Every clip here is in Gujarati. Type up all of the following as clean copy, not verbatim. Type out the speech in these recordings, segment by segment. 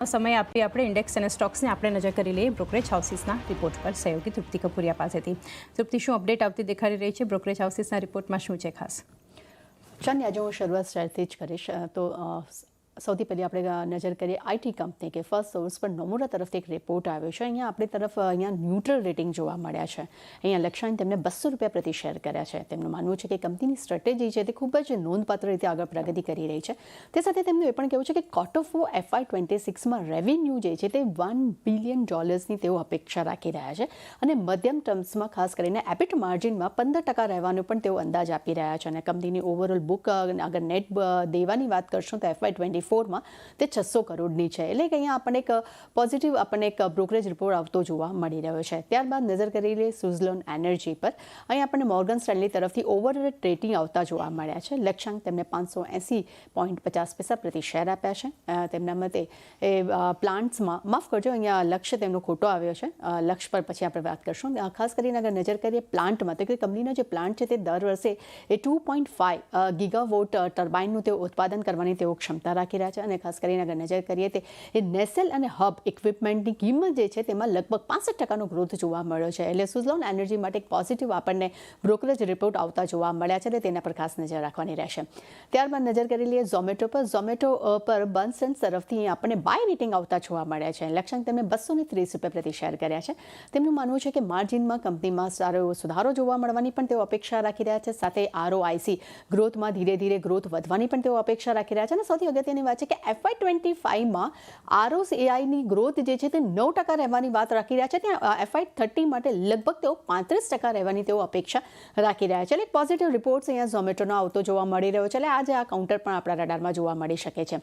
સમય આપી આપણે ઇન્ડેક્સ અને સ્ટોક્સને આપણે નજર કરી લઈએ બ્રોકરેજ હાઉસીસના રિપોર્ટ પર સહયોગી તૃપ્તિ કપૂરિયા પાસેથી. તૃપ્તિ, શું અપડેટ આવતી દેખાડી રહી છે? બ્રોકરેજ હાઉસીસના રિપોર્ટમાં શું છે ખાસ? ચાંદી, આજે હું શરૂઆત શહેરથી જ કરીશ. તો સૌથી પહેલી આપણે નજર કરીએ આઈટી કંપની કે ફર્સ્ટ સોર્સ પર નોમુરા તરફથી એક રિપોર્ટ આવ્યો છે. અહીંયા આપણી તરફ ન્યુટ્રલ રેટિંગ જોવા મળ્યા છે. અહીંયા લક્ષ્યાંક તેમને ₹200 પ્રતિ શેર કર્યા છે. તેમનું માનવું છે કે કંપનીની સ્ટ્રેટેજી છે તે ખૂબ જ નોંધપાત્ર રીતે આગળ પ્રગતિ કરી રહી છે. તે સાથે તેમનું એ પણ કહેવું છે કે Q4 FY26માં રેવન્યુ જે છે તે $1 બિલિયન તેઓ અપેક્ષા રાખી રહ્યા છે અને મધ્યમ ટર્મ્સમાં ખાસ કરીને એબિટ માર્જિનમાં 15% રહેવાનો પણ તેઓ અંદાજ આપી રહ્યા છે. અને કંપનીની ઓવરઓલ બુક અગર નેટ દેવાની વાત કરશું તો FY24માં તે 600 કરોડની છે. એટલે કે અહીંયા આપણને એક પોઝિટિવ એક બ્રોકરેજ રિપોર્ટ આવતો જોવા મળી રહ્યો છે. ત્યારબાદ નજર કરી લઈએ સુઝલોન એનર્જી પર. અહીં આપણને મોર્ગન સ્ટેનલી તરફથી ઓવરરેટ રેટિંગ આવતા જોવા મળ્યા છે. લક્ષ્યાંક તેમને 580.50 પ્રતિ શેર આપ્યા છે. તેમના મતે એ પ્લાન્ટ્સમાં માફ કરજો, અહીંયા લક્ષ્ય તેમનો ખોટો આવ્યો છે. લક્ષ્ય પર પછી આપણે વાત કરશું. ખાસ કરીને અગર નજર કરીએ પ્લાન્ટમાં, તો કે કંપનીનો જે પ્લાન્ટ છે તે દર વર્ષે એ 2.5 ગીગાવોટ ટર્બાઇનનું તેઓ ઉત્પાદન કરવાની તેઓ ક્ષમતા રાખી રહ્યા છે. અને ખાસ કરીને અગર નજર કરીએ તે એ નેસેલ અને હબ ઇક્વિપમેન્ટની કિંમત જે છે તેમાં લગભગ 65% ગ્રોથ જોવા મળ્યો છે. એટલે સુઝલોન એનર્જી માટે એક પોઝિટિવ આપણને બ્રોકરેજ રિપોર્ટ આવતા જોવા મળ્યા છે. એટલે તેના પર ખાસ નજર રાખવાની રહેશે. ત્યારબાદ નજર કરી લઈએ ઝોમેટો પર. ઝોમેટો પર બર્ન્સન તરફથી આપણને બાય રેટિંગ આવતા જોવા મળ્યા છે. લક્ષ્યાંક તેમને ₹230 પ્રતિ શેર કર્યા છે. તેમનું માનવું છે કે માર્જિનમાં કંપનીમાં સારો એવો સુધારો જોવા મળવાની પણ તેઓ અપેક્ષા રાખી રહ્યા છે. સાથે ROIC ગ્રોથમાં ધીરે ધીરે ગ્રોથ વધવાની પણ તેઓ અપેક્ષા રાખી રહ્યા છે. અને સૌથી અગત્યની વાત છે કે FY25માં ROCAIની ગ્રોથ જે છે તે 9% રહેવાની વાત રાખી રહ્યા છે. ત્યાં FY30 માટે લગભગ તેઓ 35% રહેવાની તેઓ અપેક્ષા રાખી રહ્યા છે. એટલે એક પોઝિટિવ રિપોર્ટ્સ અહીંયા ઝોમેટોનો આવતો જોવા મળી રહ્યો છે. એટલે આજે આ કાઉન્ટર પણ આપણા રડારમાં જોવા મળી શકે છે.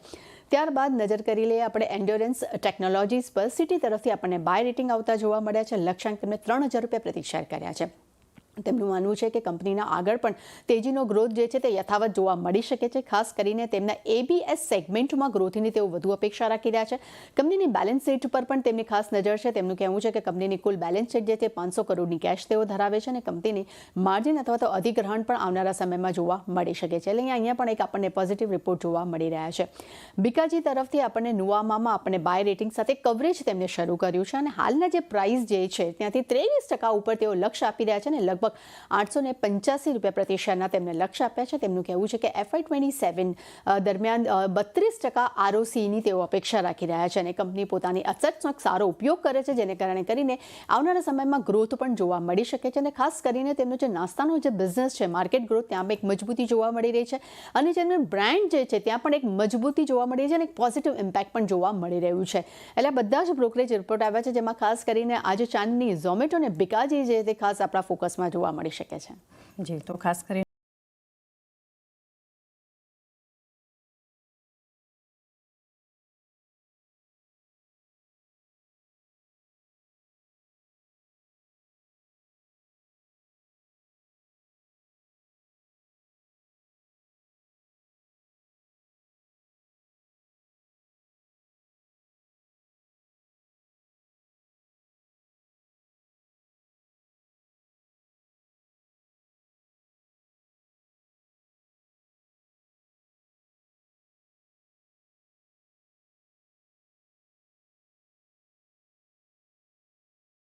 ત્યારબાદ નજર કરી લઈએ આપણે એન્ડ્યોરન્સ ટેકનોલોજીસ પર. સિટી તરફથી આપણને બાય રેટિંગ આવતા જોવા મળ્યા છે. લક્ષ્યાંક તેમને ₹3000 પ્રતિ શેર કર્યા છે. તેમનું માનવું છે કે કંપનીના આગળ પણ તેજીનો ગ્રોથ જે છે તે યથાવત જોવા મળી શકે છે. ખાસ કરીને તેમના ABS સેગમેન્ટમાં ગ્રોથની તેઓ વધુ અપેક્ષા રાખી રહ્યા છે. કંપનીની બેલેન્સ શીટ પર પણ તેમની ખાસ નજર છે. તેમનું કહેવું છે કે કંપનીની કુલ બેલેન્સ શીટ જે તે 500 કરોડની કેશ તેઓ ધરાવે છે અને કંપનીની માર્જિન અથવા તો અધિગ્રહણ પણ આવનારા સમયમાં જોવા મળી શકે છે. એટલે અહીંયા પણ એક આપણને પોઝિટિવ રિપોર્ટ જોવા મળી રહ્યા છે. બીકાજી તરફથી આપણને નુવામામાં આપણને બાય રેટિંગ સાથે કવરેજ તેમને શરૂ કર્યું છે અને હાલના જે પ્રાઇસ જે છે ત્યાંથી 23% ઉપર તેઓ લક્ષ્ય આપી રહ્યા છે અને લગભગ ₹885 પ્રતિ શેરના તેમને લક્ષ્ય આપ્યા છે. તેમનું કહેવું છે કે FY27 દરમિયાન 32% ROCની તેઓ અપેક્ષા રાખી રહ્યા છે અને કંપની પોતાની અસેટ્સનો સારો ઉપયોગ કરે છે, જેને કારણે કરીને આવનારા સમયમાં ગ્રોથ પણ જોવા મળી શકે છે. અને ખાસ કરીને તેમનો જે નાસ્તાનો જે બિઝનેસ છે, માર્કેટ ગ્રોથ, ત્યાં એક મજબૂતી જોવા મળી રહી છે અને જેમનું બ્રાન્ડ જે છે ત્યાં પણ એક મજબૂતી જોવા મળી રહી છે અને એક પોઝિટિવ ઇમ્પેક્ટ પણ જોવા મળી રહ્યું છે. એટલે બધા જ બ્રોકરેજ રિપોર્ટ આવ્યા છે, જેમાં ખાસ કરીને આજે ચાંદની ઝોમેટો અને બીકાજી જે તે ખાસ આપણા ફોકસમાં જોવા મળી શકે છે. જી, તો ખાસ કરીને